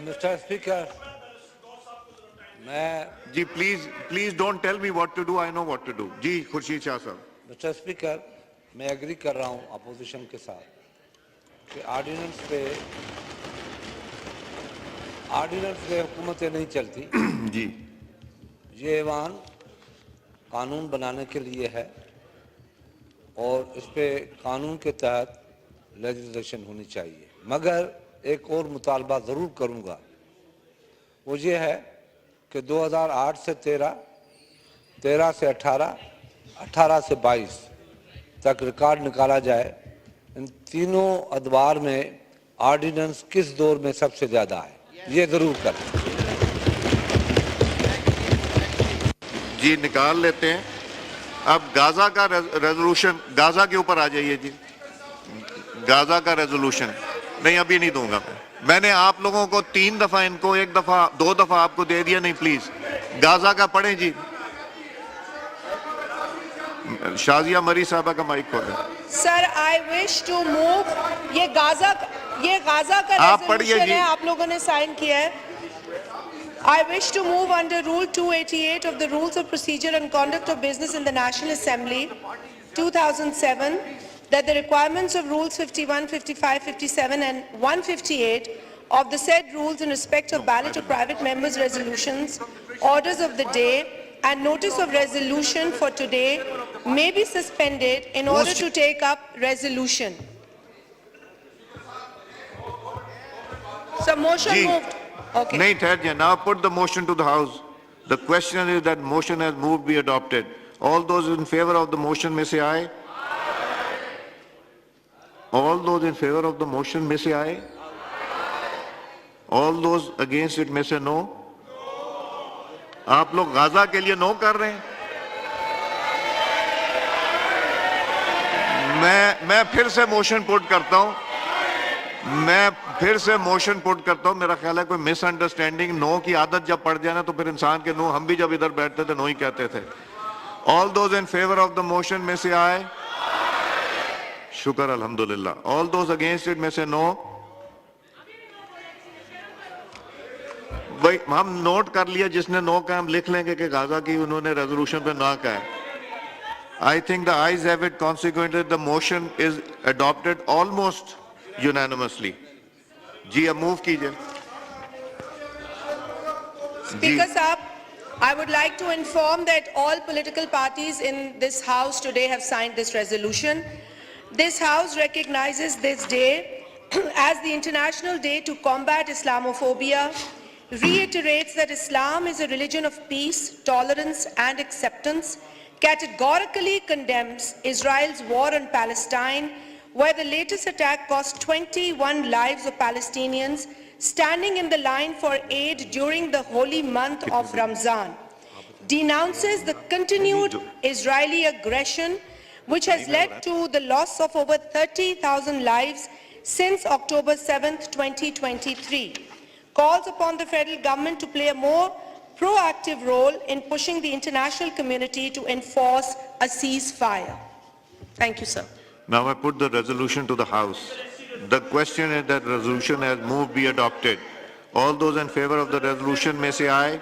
Mr. Speaker, मैं जी please don't tell me what to do, I know what to do. जी Khurshid Shah sahab. Mister speaker, मैं agree कर रहा हूं अपोजिशन के साथ कि ऑर्डिनेंस पे हुकूमतें नहीं चलती. जी ये ऐवान कानून बनाने के लिए है और इस पे कानून के तहत लेजिस्लेशन होनी चाहिए. मगर एक और मुतालबा ज़रूर करूँगा, वो ये है कि 2008 से 13, 13 से 18, 18 से 22 तक रिकॉर्ड निकाला जाए. इन तीनों अदवार में ऑर्डिनेंस किस दौर में सबसे ज़्यादा है, ये ज़रूर करें. जी निकाल लेते हैं. अब गाजा का रेजोल्यूशन, गाजा के ऊपर आ जाइए जी. गाजा का रेजोल्यूशन नहीं, अभी नहीं दूंगा मैंने आप लोगों को 3 दफा, इनको 1 दफा 2 दफा आपको दे दिया. नहीं प्लीज गाजा का पढ़ें जी. शाजिया मरी साहबा का माइक खोलें. Sir I wish to move, ये गाजा का आप पढ़िए रेजोल्यूशन जी. है, आप लोगों ने साइन किया है. I wish to move under Rule 288 of the Rules of Procedure and Conduct of Business in the National Assembly, 2007, that the requirements of Rules 51, 55, 57 and 158 of the said rules in respect of ballot of private members' resolutions, orders of the day and notice of resolution for today may be suspended in order to take up resolution. So motion Ji. moved. Okay. नहीं ठहर जाए. Now put the motion to the House. The question is that motion has moved be adopted. All those in favor of the motion may say aye. All those in favor of the motion may say aye. All those against it may say no. आप लोग Gaza के लिए no कर रहे हैं. मैं फिर से मोशन पुट करता हूं. मेरा ख्याल है कोई मिसअंडरस्टैंडिंग. नो की आदत जब पड़ जाए ना तो फिर इंसान के नो, हम भी जब इधर बैठते थे नो ही कहते थे. All those in favour of the motion में से आए. शुक्र अल्हम्दुलिल्लाह. ऑल दोज अगेंस्ट इट में से नो. भाई हम नोट कर लिया, जिसने नो कहा हम लिख लेंगे कि गाजा की उन्होंने रेजोल्यूशन पे ना कहा है. I think the ayes have it. Consequently, the motion is adopted almost unanimously. जी अब मूव कीजिए. Speaker Saab, I would like to inform that all political parties in this House today have signed this resolution. This House recognizes this day as the International Day to Combat Islamophobia, reiterates that Islam is a religion of peace, tolerance and acceptance, categorically condemns Israel's war on Palestine, where the latest attack cost 21 lives of Palestinians standing in the line for aid during the holy month of Ramzan, denounces the continued Israeli aggression which has led to the loss of over 30,000 lives since October 7th, 2023, calls upon the federal government to play a more proactive role in pushing the international community to enforce a ceasefire. Thank you, sir. Now I put the resolution to the House. The question is that resolution has moved be adopted. All those in favor of the resolution may say aye.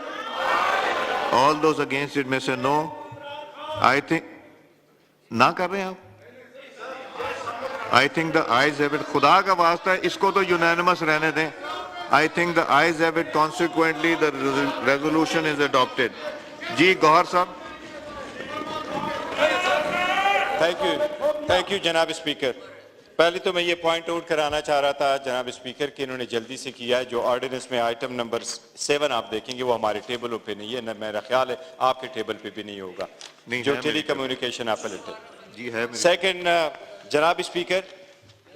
All those against it may say no. I think ना कर रहे हैं आप. I think the ayes have it. खुदा का वास्ता है, इसको तो unanimous रहने दें. I think the ayes have it. Consequently, the resolution is adopted. जी गौहर साहब. थैंक यू जनाब स्पीकर. पहले तो मैं ये पॉइंट आउट कराना चाह रहा था जनाब स्पीकर कि इन्होंने जल्दी से किया है. जो ऑर्डिनेंस में आइटम नंबर 7 आप देखेंगे वो हमारे टेबलों पे नहीं है, न मेरा ख्याल है आपके टेबल पे भी नहीं होगा. जो टेली कम्युनिकेशन एपलेट जी है. सेकंड जनाब स्पीकर,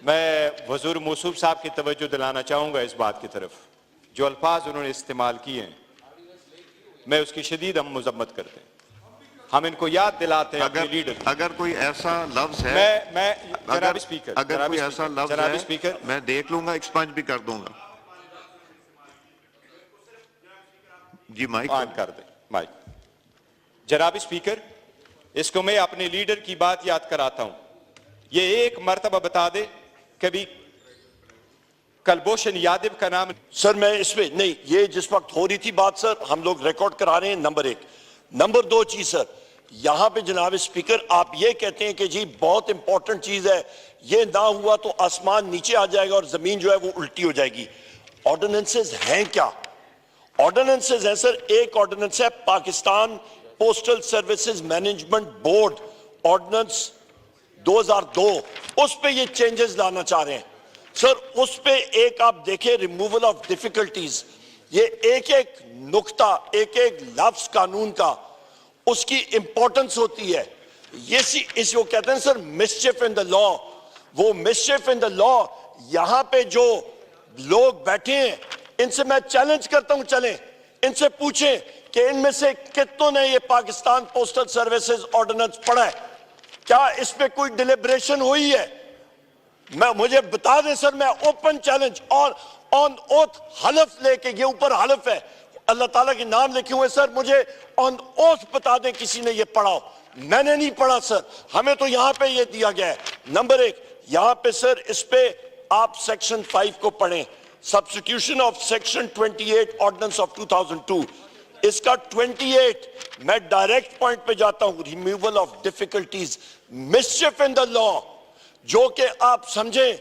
मैं वज़ीर मौसूफ साहब की तवज्जो दिलाना चाहूँगा इस बात की तरफ. जो अल्फाज उन्होंने इस्तेमाल किए हैं मैं उसकी शदीद हम मजम्मत करते हैं. हम इनको याद दिलाते हैं अपने लीडर. अगर कोई ऐसा लफ्ज है, मैं जनाब स्पीकर, अगर कोई ऐसा लफ्ज जनाब है स्पीकर, मैं देख लूंगा, एक्सपंज भी कर दूंगा. जी माइक ऑन कर दे माइक. जनाब स्पीकर, इसको मैं अपने लीडर की बात याद कराता हूं. ये एक मर्तबा बता दे कभी कलभूषण यादव का नाम सर मैं इसमें नहीं, ये जिस वक्त हो रही थी बात सर, हम लोग रिकॉर्ड करा रहे हैं, नंबर 1। नंबर 2 चीज सर, यहां पे जनाब स्पीकर आप ये कहते हैं कि जी बहुत इंपॉर्टेंट चीज है, ये ना हुआ तो आसमान नीचे आ जाएगा और जमीन जो है वो उल्टी हो जाएगी। ऑर्डिनेंसेस हैं क्या? ऑर्डिनेंसेस हैं सर। एक ऑर्डिनेंस है Pakistan postal services management board ordinance 2002, उस पे ये चेंजेस लाना चाह रहे हैं सर। उस पे एक आप देखें, रिमूवल ऑफ डिफिकल्टीज, ये एक एक नुक्ता, एक एक लफ्ज कानून का, उसकी इंपॉर्टेंस होती है। ये इस वो कहते हैं सर मिसचिफ इन द लॉ, वो मिसचिफ इन द लॉ, यहां पे जो लोग बैठे हैं इनसे मैं चैलेंज करता हूं, चलें इनसे पूछें कि इनमें से कितनों ने ये पाकिस्तान पोस्टल सर्विसेज ऑर्डिनेंस पढ़ा है? क्या इस पे कोई डिलिब्रेशन हुई है? मुझे बता दें सर, मैं ओपन चैलेंज ऑन ओथ हलफ लेके, ये ऊपर हलफ है, अल्लाह ताला के नाम लिखे हुए सर, मुझे ऑन ओथ बता दें किसी ने ये पढ़ा हो। मैंने नहीं पढ़ा सर, हमें तो यहां पे ये दिया गया है। नंबर 1 यहां पे सर, इस पे आप सेक्शन 5 को पढ़ें, substitution of section 28 ordinance of 2002, इसका 28, मैं डायरेक्ट पॉइंट पे जाता हूं, removal of difficulties, mischief in the law, जो कि आप समझें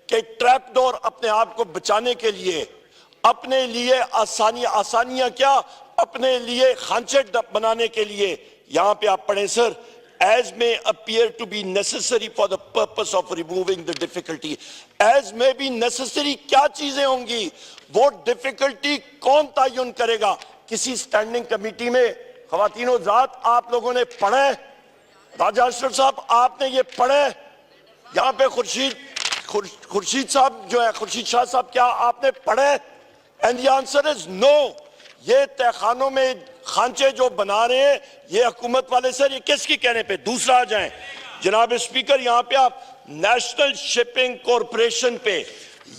कि ट्रैप डोर अपने आप को बचाने के लिए, अपने लिए आसानियां क्या, अपने लिए खांचे बनाने के लिए, यहां पे आप पढ़ें sir, as may appear to be necessary for the purpose of removing the difficulty। as may be necessary क्या चीजें होंगी, वो डिफिकल्टी कौन तयन करेगा? किसी स्टैंडिंग कमेटी में खवातीनो जात आप लोगों ने पढ़ा है? राजा अशरफ साहब आपने ये पढ़ा है? यहाँ पे खुर्शीद साहब जो है, खुर्शीद शाह साहब, क्या आपने पढ़ा है? And the answer is no. ये तहखानों में खांचे जो बना रहे हैं ये हुकूमत वाले सर, ये किसकी कहने पे? दूसरा आ जाएं जनाब स्पीकर, यहाँ पे आप नेशनल शिपिंग कॉरपोरेशन पे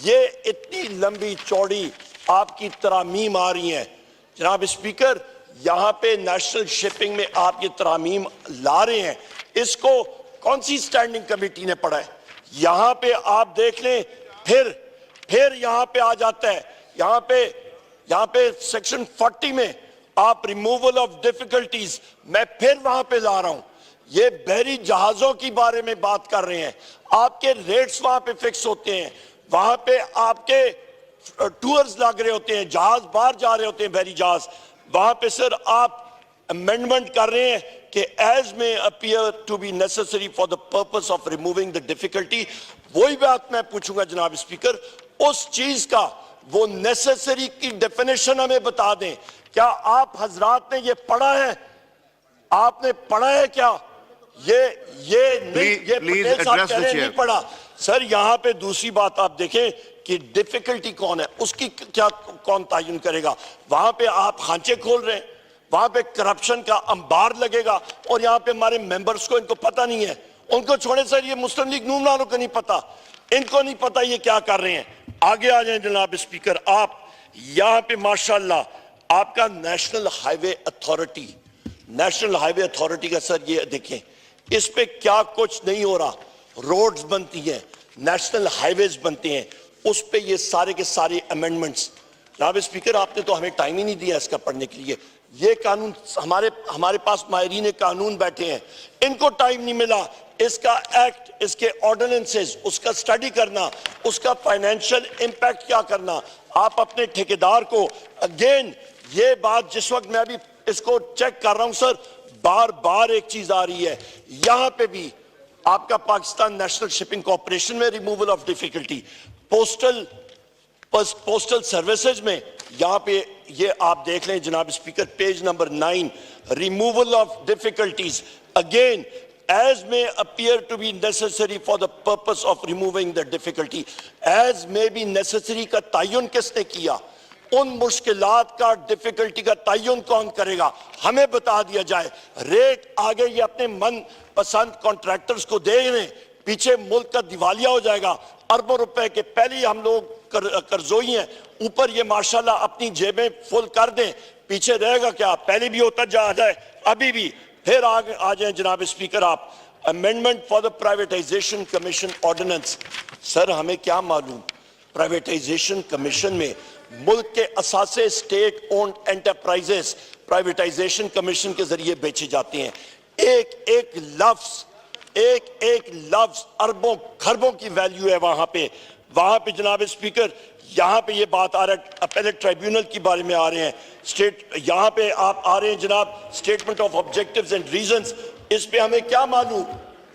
ये इतनी लंबी चौड़ी आपकी तरामीम आ रही है जनाब स्पीकर, यहाँ पे नेशनल शिपिंग में आप ये तरामीम ला रहे हैं, इसको कौन सी स्टैंडिंग कमेटी ने पढ़ा है? यहाँ पे आप देख लें, फिर यहाँ पे आ जाता है, यहाँ पे सेक्शन 40 में आप रिमूवल ऑफ डिफिकल्टीज, मैं फिर वहां पे ला रहा हूं, ये बहरी जहाजों की बारे में बात कर रहे हैं, आपके रेट्स वहां पे फिक्स होते हैं, वहां पे आपके टूर्स लग रहे होते हैं, जहाज बाहर जा रहे होते हैं, बहरी जहाज, वहां पे सर आप अमेंडमेंट कर रहे हैं कि एज में appear to be necessary for the purpose of removing the difficulty. वही बात मैं पूछूंगा जनाब स्पीकर, उस चीज का वो नेसेसरी की डेफिनेशन हमें बता दें। क्या आप हजरात ने ये पढ़ा है? आपने पढ़ा है क्या? ये पटेल साहब कह रहे नहीं पढ़ा सर। यहां पे दूसरी बात आप देखें कि डिफिकल्टी कौन है, उसकी क्या कौन तयन करेगा? वहां पे आप खांचे खोल रहे हैं, वहां पे करप्शन का अंबार लगेगा, और यहां पे हमारे मेंबर्स को इनको पता नहीं है। उनको छोड़े सर, ये मुस्लिम लीग नून वालों को नहीं पता, इनको नहीं पता ये क्या कर रहे हैं। आगे आ जाए जनाब स्पीकर, आप यहां पे माशाल्लाह आपका नेशनल हाईवे अथॉरिटी का सर ये देखें, इस पे क्या कुछ नहीं हो रहा। रोड्स बनती हैं, नेशनल हाईवेज बनते हैं, उस पे ये सारे के सारे अमेंडमेंट्स। जनाब स्पीकर आपने तो हमें टाइम ही नहीं दिया इसका पढ़ने के लिए। ये कानून हमारे पास माहिरीन कानून बैठे हैं, इनको टाइम नहीं मिला इसका एक्ट, इसके ऑर्डिनेंसेस, उसका स्टडी करना, उसका फाइनेंशियल इंपैक्ट क्या करना। आप अपने ठेकेदार को अगेन ये बात, जिस वक्त मैं अभी इसको चेक कर रहा हूं सर, बार बार एक चीज आ रही है, यहां पे भी आपका पाकिस्तान नेशनल शिपिंग कॉर्पोरेशन में removal of difficulty, postal services में यहां पे ये आप देख लें जनाब speaker, page number 9, removal of difficulties again as may appear to be necessary for the purpose of removing the difficulty। as may be necessary का तयन किसने किया? उन मुश्किलात का, डिफिकल्टी का तयन कौन करेगा? हमें बता दिया जाए। रेट आगे ये अपने मन पसंद कॉन्ट्रैक्टर्स को दे रहे, पीछे मुल्क का दिवालिया हो जाएगा, अरबों रुपए के पहले ही हम लोग कर्जोई हैं, ऊपर ये माशाल्लाह अपनी जेबें फुल कर दें, पीछे रहेगा क्या? पहले भी होता जा रहा है, अभी भी। फिर आगे आ जाए जनाब स्पीकर आप, amendment for the privatisation commission ordinance. Sir हमें क्या मालूम, प्राइवेटाइजेशन कमीशन में मुल्क के असासे state owned enterprises privatisation commission के जरिए बेचे जाते हैं। एक एक लफ्ज अरबों खरबों की वैल्यू है वहां पे जनाब स्पीकर, यहां पे ये बात आ रहा है, अपेलेट ट्राइब्यूनल के बारे में आ रहे हैं, यहां पे आप आ रहे हैं जनाब statement of objectives and reasons, इस पे हमें क्या मालूम,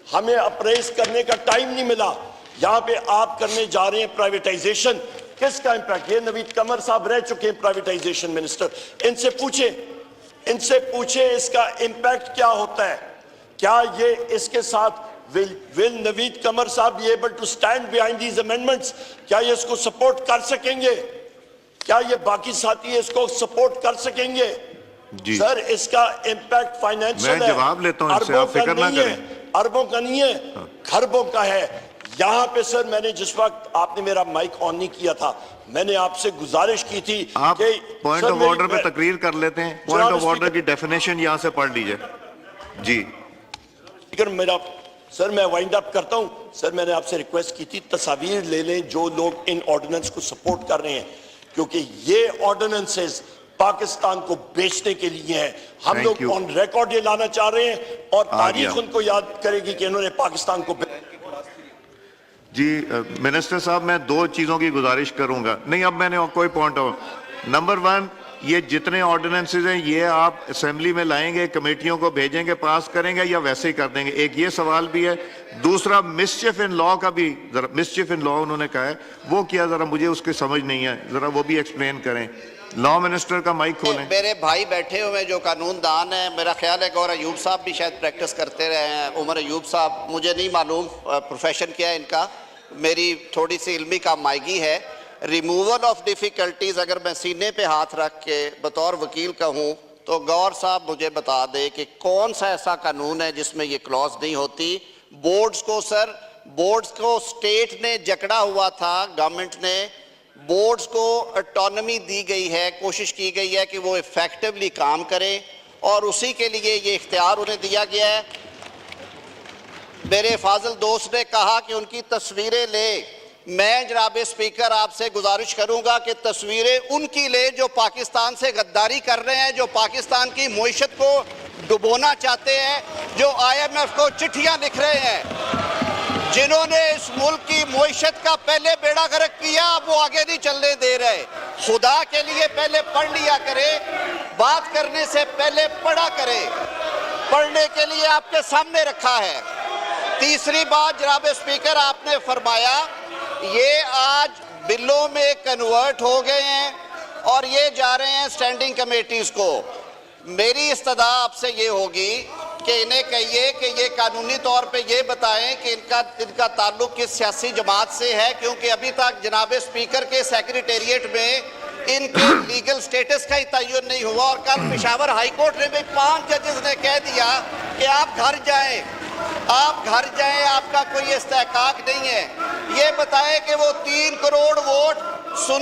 हमें अप्रेस करने का टाइम नहीं मिला। यहां पे आप करने जा रहे हैं प्राइवेटाइजेशन, किसका इंपैक्ट? ये नवीद कमर साहब रह चुके हैं प्राइवेटाइजेशन मिनिस्टर, इनसे पूछे इसका इंपैक्ट क्या होता है। क्या ये इसके साथ will नवीद कमर साहब be able to stand behind these amendments? क्या ये इसको सपोर्ट कर सकेंगे? क्या ये बाकी साथी इसको सपोर्ट कर सकेंगे? जी सर, इसका इंपैक्ट फाइनेंशियल है, मैं जवाब लेता हूं इससे, आप फिक्र ना करें। अरबों का नहीं है, खरबों का है। यहाँ पे सर मैंने जिस वक्त आपने मेरा माइक ऑन नहीं किया था, मैंने आपसे गुजारिश की थी आप कि पॉइंट ऑफ ऑर्डर पे तकरीर कर लेते हैं, पॉइंट ऑफ ऑर्डर की डेफिनेशन यहाँ से पढ़ लीजिए। जी मेरा सर, मैं वाइंड अप करता हूं। सर, मैंने आपसे रिक्वेस्ट की थी तस्वीर ले लें जो लोग इन ऑर्डिनेंस को सपोर्ट कर रहे हैं, क्योंकि ये ऑर्डिनेंसेस पाकिस्तान को बेचने के लिए हैं। हम लोग ऑन रिकॉर्ड ये लाना चाह रहे हैं और तारीख उनको याद करेगी कि इन्होंने पाकिस्तान को। जी मिनिस्टर साहब, मैं दो चीज़ों की गुजारिश करूंगा। नहीं, अब मैंने कोई पॉइंट ऑफ, नंबर वन, ये जितने ऑर्डिनेंसेज हैं ये आप असेंबली में लाएंगे, कमेटियों को भेजेंगे, पास करेंगे या वैसे ही कर देंगे? एक ये सवाल भी है। दूसरा, मिसचिफ इन लॉ का भी जरा, मिसचिफ इन लॉ उन्होंने कहा है, वो क्या, जरा मुझे उसकी समझ नहीं है, जरा वो भी एक्सप्लेन करें। लॉ मिनिस्टर का माइक खोलें। मेरे भाई बैठे हुए हैं जो कानूनदान है, मेरा ख्याल है गौर अयूब साहब भी शायद प्रैक्टिस करते रहे हैं, उमर अयूब साहब, मुझे नहीं मालूम प्रोफेशन क्या है इनका, मेरी थोड़ी सी इल्मी का मायगी है। रिमूवल ऑफ डिफ़िकल्टीज़ अगर मैं सीने पे हाथ रख के बतौर वकील कहूँ तो गौर साहब मुझे बता दे कि कौन सा ऐसा कानून है जिसमें ये क्लॉज नहीं होती। बोर्ड्स को स्टेट ने जकड़ा हुआ था, गवर्नमेंट ने बोर्ड्स को ऑटोनॉमी दी गई है, कोशिश की गई है कि वो इफेक्टिवली काम करें और उसी के लिए ये इख्तियार उन्हें दिया गया है। मेरे फाजिल दोस्त ने कहा कि उनकी तस्वीरें ले, मैं जनाब स्पीकर आपसे गुजारिश करूंगा कि तस्वीरें उनकी ले जो पाकिस्तान से गद्दारी कर रहे हैं, जो पाकिस्तान की मईशत को डुबोना चाहते हैं, जो IMF को चिट्ठियां लिख रहे हैं, जिन्होंने इस मुल्क की मईशत का पहले बेड़ा गर्क किया, अब वो आगे नहीं चलने दे रहे। खुदा के लिए पहले पढ़ लिया करे, बात करने से पहले पढ़ा करे, पढ़ने के लिए आपके सामने रखा है। तीसरी बात जनाब स्पीकर, आपने फरमाया ये आज बिलों में कन्वर्ट हो गए हैं और ये जा रहे हैं स्टैंडिंग कमेटीज को। मेरी इस्तदा आपसे ये होगी कि इन्हें कहिए कि ये कानूनी तौर पे ये बताएं कि इनका ताल्लुक किस सियासी जमात से है, क्योंकि अभी तक जनाब स्पीकर के सेक्रेटेरिएट में इनके लीगल स्टेटस का ही तयन नहीं हुआ। और कल पेशावर हाई कोर्ट ने भी 5 जजेस ने कह दिया कि आप घर जाएं, आपका कोई इस्तेहकाक नहीं है। ये बताएं कि वो 3 करोड़ वोट सुन